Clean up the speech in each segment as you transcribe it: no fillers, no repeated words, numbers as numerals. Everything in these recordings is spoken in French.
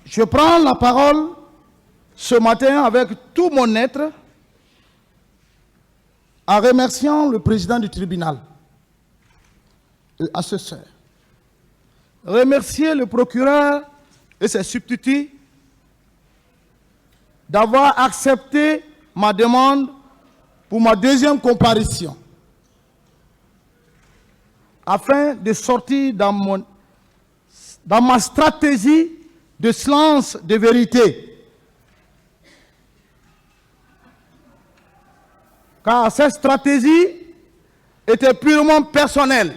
Je prends la parole ce matin avec tout mon être en remerciant le président du tribunal et assesseur. Remercier le procureur et ses substituts d'avoir accepté ma demande pour ma deuxième comparution afin de sortir dans ma stratégie de silence de vérité. Car cette stratégie était purement personnelle.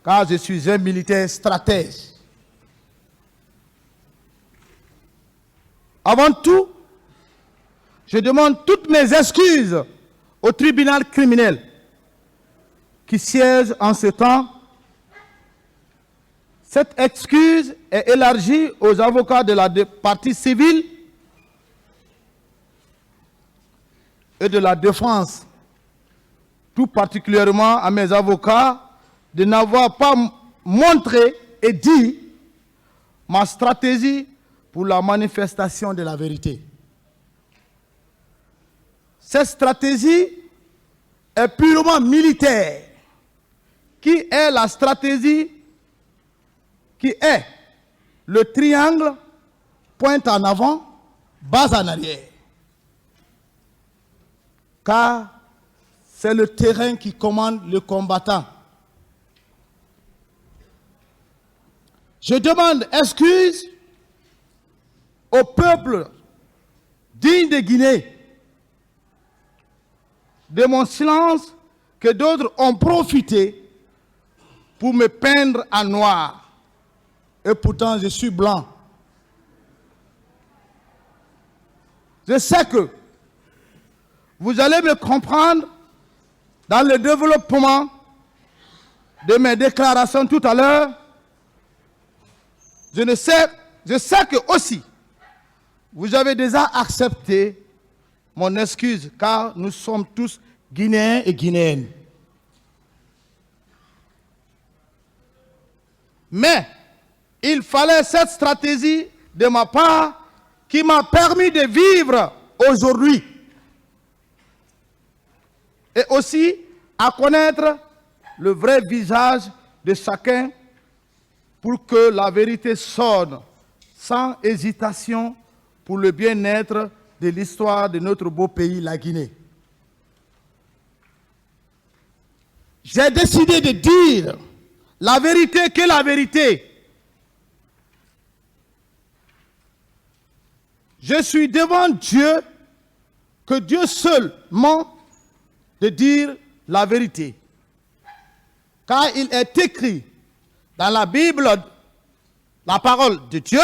Car je suis un militaire stratège. Avant tout, je demande toutes mes excuses au tribunal criminel qui siège en ce temps. Cette excuse est élargie aux avocats de la partie civile et de la défense, tout particulièrement à mes avocats, de n'avoir pas montré et dit ma stratégie pour la manifestation de la vérité. Cette stratégie est purement militaire, qui est la stratégie qui est le triangle, pointe en avant, base en arrière. Car c'est le terrain qui commande le combattant. Je demande excuse au peuple digne de Guinée de mon silence que d'autres ont profité pour me peindre en noir. Et pourtant, je suis blanc. Je sais que vous allez me comprendre dans le développement de mes déclarations tout à l'heure. Je sais que aussi, vous avez déjà accepté mon excuse, car nous sommes tous Guinéens et Guinéennes. Mais il fallait cette stratégie de ma part qui m'a permis de vivre aujourd'hui. Et aussi à connaître le vrai visage de chacun pour que la vérité sonne sans hésitation pour le bien-être de l'histoire de notre beau pays, la Guinée. J'ai décidé de dire la vérité que la vérité. Je suis devant Dieu, que Dieu seul ment de dire la vérité. Car il est écrit dans la Bible, la parole de Dieu,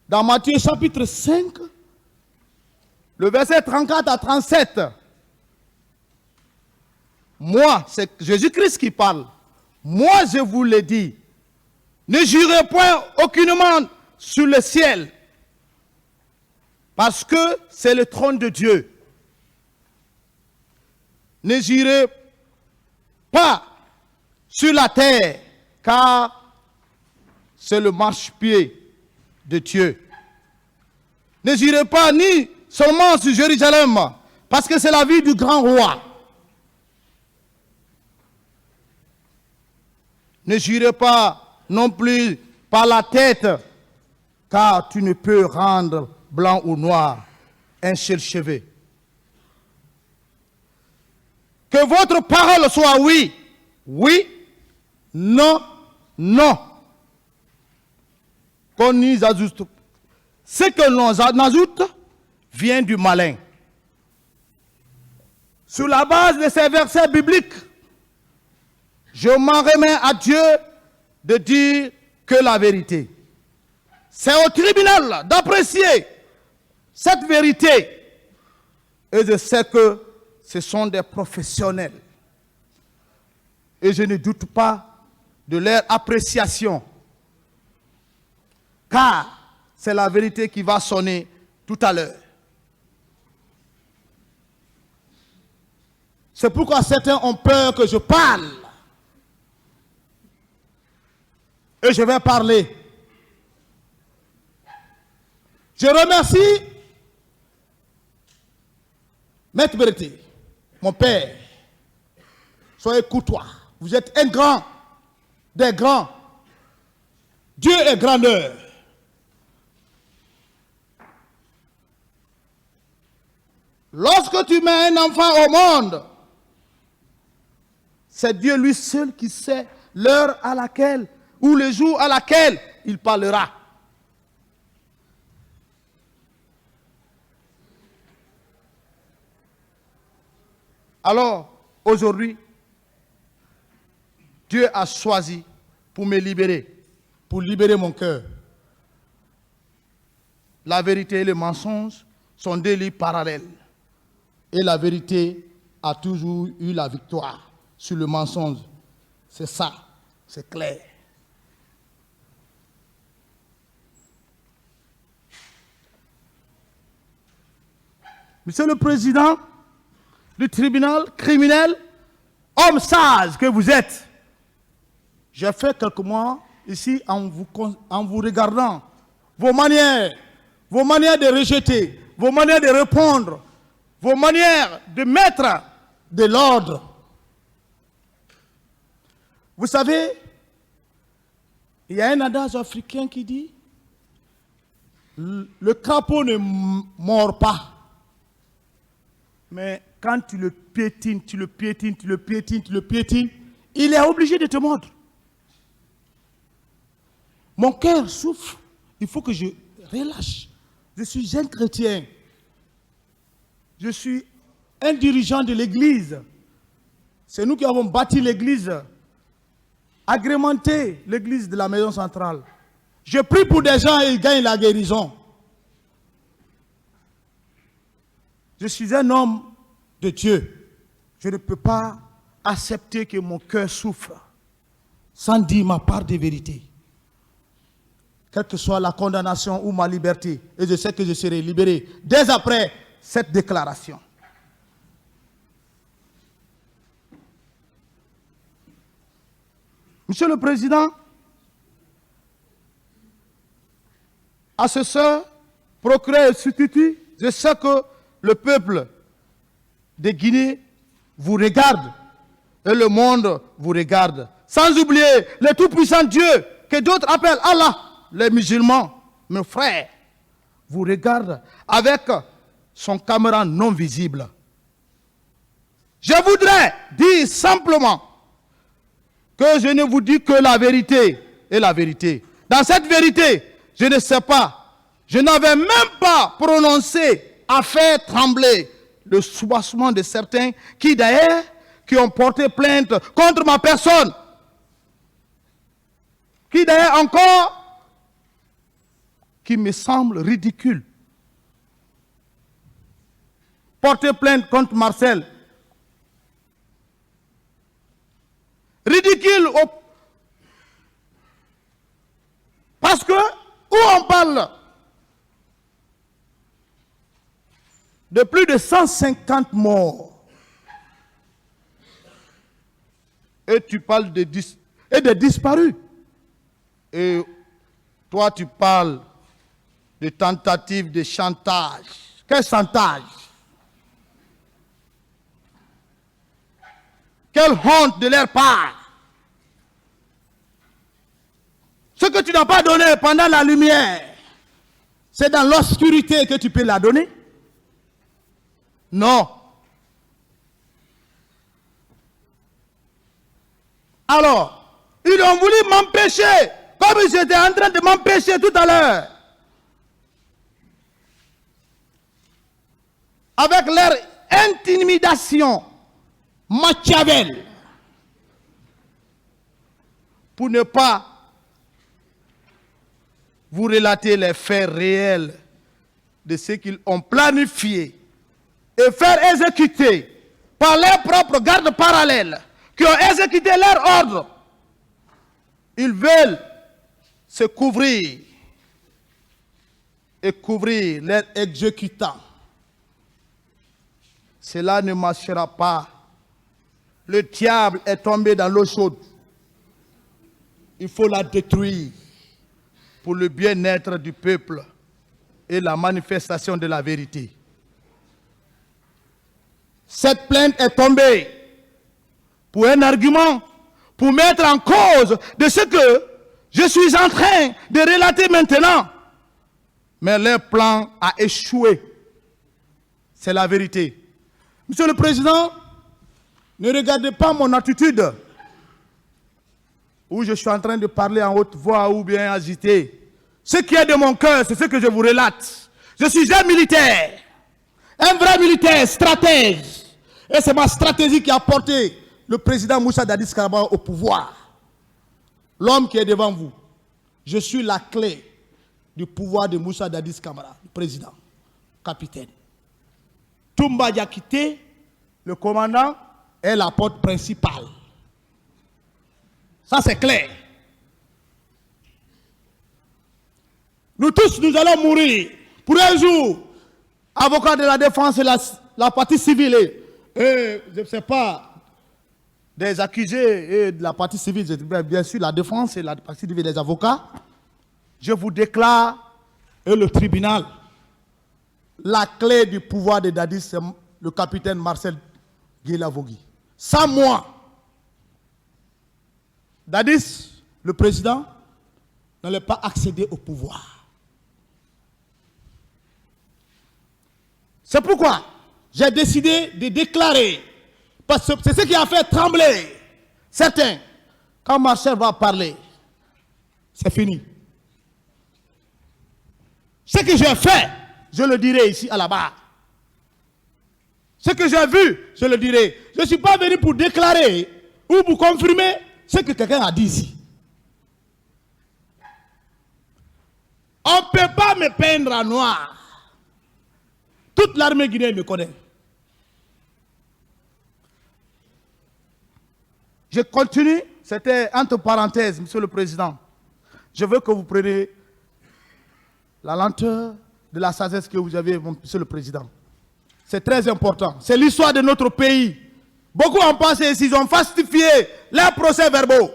dans Matthieu chapitre 5, le verset 34 à 37. Moi, c'est Jésus-Christ qui parle. Moi, je vous le dis, ne jurez point aucunement sur le ciel, parce que c'est le trône de Dieu. Ne jurez pas sur la terre, car c'est le marchepied de Dieu. Ne jurez pas ni seulement sur Jérusalem, parce que c'est la vie du grand roi. Ne jurez pas non plus par la tête, car tu ne peux rendre blanc ou noir un seul cheveu. Que votre parole soit oui, oui, non, non. Qu'on nous ajoute. Ce que l'on ajoute vient du malin. Sur la base de ces versets bibliques, je m'en remets à Dieu de dire que la vérité. C'est au tribunal d'apprécier cette vérité. Et je sais que ce sont des professionnels. Et je ne doute pas de leur appréciation. Car c'est la vérité qui va sonner tout à l'heure. C'est pourquoi certains ont peur que je parle. et je vais parler. Je remercie Maître Berté, mon père. Soyez courtois. Vous êtes un grand, des grands. Dieu est grandeur. Lorsque tu mets un enfant au monde, c'est Dieu lui seul qui sait l'heure à laquelle, ou le jour à laquelle il parlera. Alors, aujourd'hui, Dieu a choisi pour me libérer, pour libérer mon cœur. La vérité et le mensonge sont deux livres parallèles. Et la vérité a toujours eu la victoire sur le mensonge. C'est ça, c'est clair. Monsieur le Président du tribunal criminel, homme sage que vous êtes, j'ai fait quelques mois ici en vous regardant, vos manières de rejeter, vos manières de répondre, vos manières de mettre de l'ordre. Vous savez, il y a un adage africain qui dit le crapaud ne mord pas. Mais quand tu le piétines, il est obligé de te mordre. Mon cœur souffre. Il faut que je relâche. Je suis un chrétien. Je suis un dirigeant de l'église. C'est nous qui avons bâti l'église, agrémenté l'église de la maison centrale. Je prie pour des gens et ils gagnent la guérison. Je suis un homme de Dieu. Je ne peux pas accepter que mon cœur souffre sans dire ma part de vérité. Quelle que soit la condamnation ou ma liberté, et je sais que je serai libéré dès après cette déclaration. Monsieur le Président, assesseur, procureur et substitut, je sais que le peuple de Guinée vous regarde et le monde vous regarde. Sans oublier le tout-puissant Dieu que d'autres appellent Allah. Les musulmans, mes frères, vous regardent avec son caméra non visible. Je voudrais dire simplement que je ne vous dis que la vérité et la vérité. Dans cette vérité, je ne sais pas, je n'avais même pas prononcé à faire trembler le soubassement de certains qui d'ailleurs, qui ont porté plainte contre ma personne. Qui d'ailleurs encore, qui me semble ridicule. Porter plainte contre Marcel. Ridicule parce que où on parle de plus de 150 morts et tu parles de disparus. Et toi tu parles de tentatives de chantage. Quel chantage? Quelle honte de leur part. Ce que tu n'as pas donné pendant la lumière, c'est dans l'obscurité que tu peux la donner? Non. Alors, ils ont voulu m'empêcher, comme ils étaient en train de m'empêcher tout à l'heure. Avec leur intimidation, Machiavel, pour ne pas vous relater les faits réels de ce qu'ils ont planifié et faire exécuter par leurs propres gardes parallèles qui ont exécuté leur ordre. Ils veulent se couvrir et couvrir leurs exécutants. Cela ne marchera pas. Le diable est tombé dans l'eau chaude. il faut la détruire pour le bien-être du peuple et la manifestation de la vérité. Cette plainte est tombée pour un argument, pour mettre en cause de ce que je suis en train de relater maintenant. Mais leur plan a échoué. C'est la vérité. Monsieur le Président, ne regardez pas mon attitude où je suis en train de parler en haute voix ou bien agité. Ce qui est de mon cœur, c'est ce que je vous relate. Je suis un militaire, un vrai militaire, stratège. Et c'est ma stratégie qui a porté le président Moussa Dadis Camara au pouvoir. L'homme qui est devant vous, je suis la clé du pouvoir de Moussa Dadis Camara, le président, capitaine. Toumba Diakité, le commandant, est la porte principale. Ça, c'est clair. Nous tous, nous allons mourir. Pour un jour, avocat de la défense et la partie civile, et je ne sais pas, des accusés et de la partie civile, bien sûr, la défense et la partie civile des avocats, je vous déclare, et le tribunal, la clé du pouvoir de Dadis, c'est le capitaine Marcel Guélavogui. Sans moi, Dadis, le président, n'allait pas accéder au pouvoir. C'est pourquoi j'ai décidé de déclarer, parce que c'est ce qui a fait trembler certains. Quand Marcel va parler, c'est fini. Ce que j'ai fait, je le dirai ici à la barre. Ce que j'ai vu, je le dirai. Je ne suis pas venu pour déclarer ou pour confirmer ce que quelqu'un a dit ici. On ne peut pas me peindre en noir. Toute l'armée guinéenne me connaît. Je continue, c'était entre parenthèses, Monsieur le Président. Je veux que vous preniez la lenteur de la sagesse que vous avez, Monsieur le Président. C'est très important. C'est l'histoire de notre pays. Beaucoup ont pensé ici, ils ont falsifié leurs procès-verbaux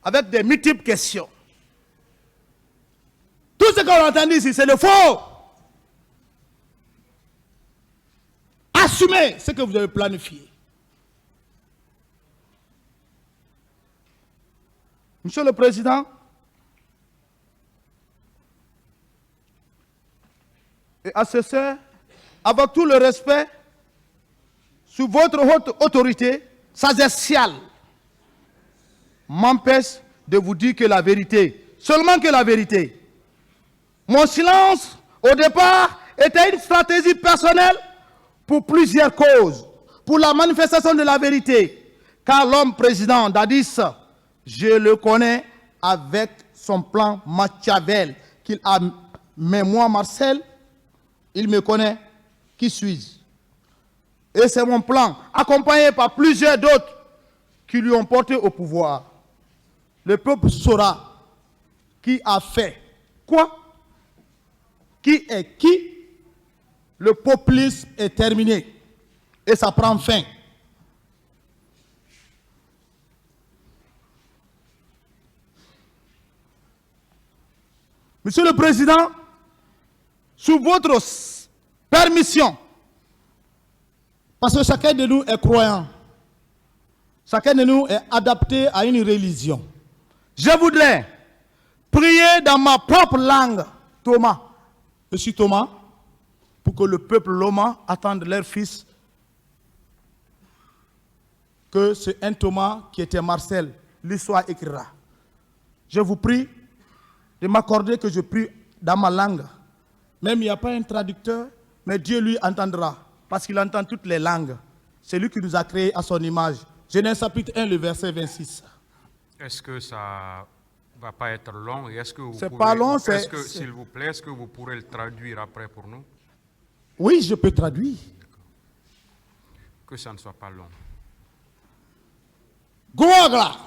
avec des multiples questions. Tout ce qu'on a entendu ici, c'est le faux. Assumez ce que vous avez planifié. Monsieur le Président, et assesseur, avec tout le respect, sous votre haute autorité sagessiale, m'empêche de vous dire que la vérité, seulement que la vérité. Mon silence, au départ, était une stratégie personnelle pour plusieurs causes. Pour la manifestation de la vérité. Car l'homme président Dadis, je le connais avec son plan Machiavel qu'il a. Mais moi, Marcel, il me connaît. Qui suis-je? Et c'est mon plan, accompagné par plusieurs d'autres qui lui ont porté au pouvoir. Le peuple saura qui a fait quoi, qui est qui. Le populisme est terminé et ça prend fin. Monsieur le Président, sous votre permission, parce que chacun de nous est croyant, chacun de nous est adapté à une religion. Je voudrais prier dans ma propre langue, Thomas. Je suis Thomas, pour que le peuple Loma attende leur fils, que c'est un Thomas qui était Marcel, l'histoire écrira. Je vous prie de m'accorder que je prie dans ma langue. Même il n'y a pas un traducteur, mais Dieu lui entendra, parce qu'il entend toutes les langues. C'est lui qui nous a créés à son image. Genèse chapitre 1, le verset 26. Est-ce que ça va pas être long? Est-ce que vous c'est pouvez, pas long, s'il vous plaît, est-ce que vous pourrez le traduire après pour nous? Oui, je peux traduire. Que ça ne soit pas long. Gloire,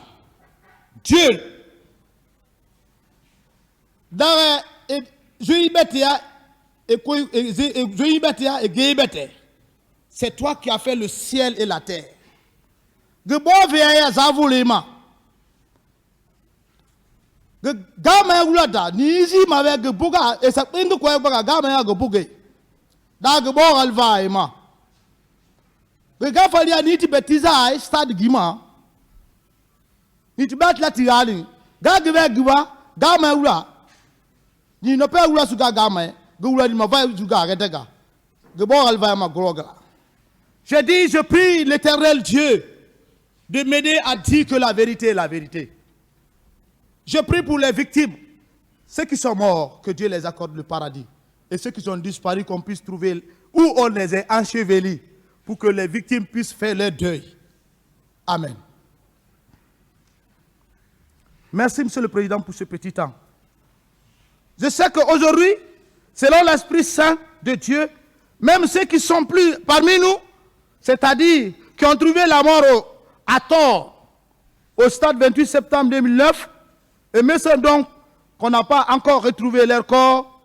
Dieu. Dans c'est toi qui as fait le ciel et la terre. Gama ulada ni izi mawe ge buga e sa pindu ko baga gama ya ge buge. Da ge bo alva ema. Ge ga fali ani ti betiza ai stade gima. Ni ti bat la tirani. Ga ge ve giwa gama ula. Ni no pe ula su ga gama. Ge ula ni ma va su ga retega. Ge bo alva ema groga. Je dis, je prie l'Éternel Dieu de m'aider à dire que la vérité est la vérité. Je prie pour les victimes, ceux qui sont morts, que Dieu les accorde le paradis. Et ceux qui sont disparus, qu'on puisse trouver où on les a ensevelis pour que les victimes puissent faire leur deuil. Amen. Merci, Monsieur le Président, pour ce petit temps. Je sais qu'aujourd'hui, selon l'Esprit Saint de Dieu, même ceux qui sont plus parmi nous, c'est-à-dire qui ont trouvé la mort à tort au stade 28 septembre 2009, et même ceux donc qu'on n'a pas encore retrouvé leur corps,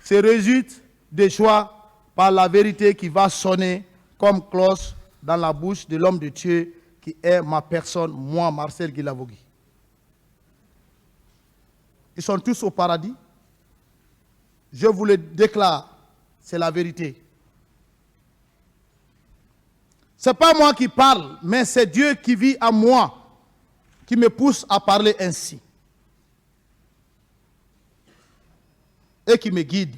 se résulte des choix par la vérité qui va sonner comme cloche dans la bouche de l'homme de Dieu qui est ma personne, moi, Marcel Guilavogui. Ils sont tous au paradis. Je vous le déclare, c'est la vérité. Ce n'est pas moi qui parle, mais c'est Dieu qui vit en moi, qui me pousse à parler ainsi. Et qui me guide.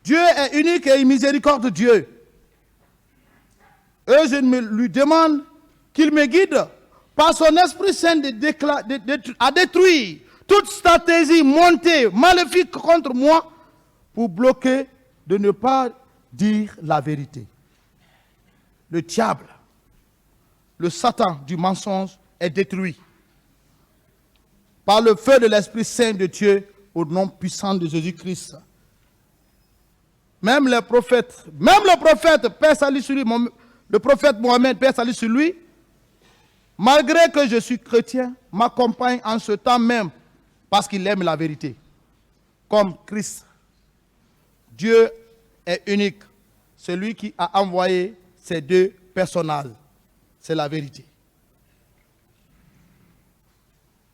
Dieu est unique et miséricordieux Dieu. Et je lui demande qu'il me guide par son Esprit Saint à détruire toute stratégie montée, maléfique contre moi pour bloquer de ne pas dire la vérité. Le diable, le Satan du mensonge est détruit par le feu de l'Esprit Saint de Dieu au nom puissant de Jésus-Christ. Même le prophète, Père salut sur lui, le prophète Mohammed, Père salut sur lui, malgré que je suis chrétien, m'accompagne en ce temps même parce qu'il aime la vérité. Comme Christ. Dieu est unique. Celui qui a envoyé ces deux personnages, c'est la vérité.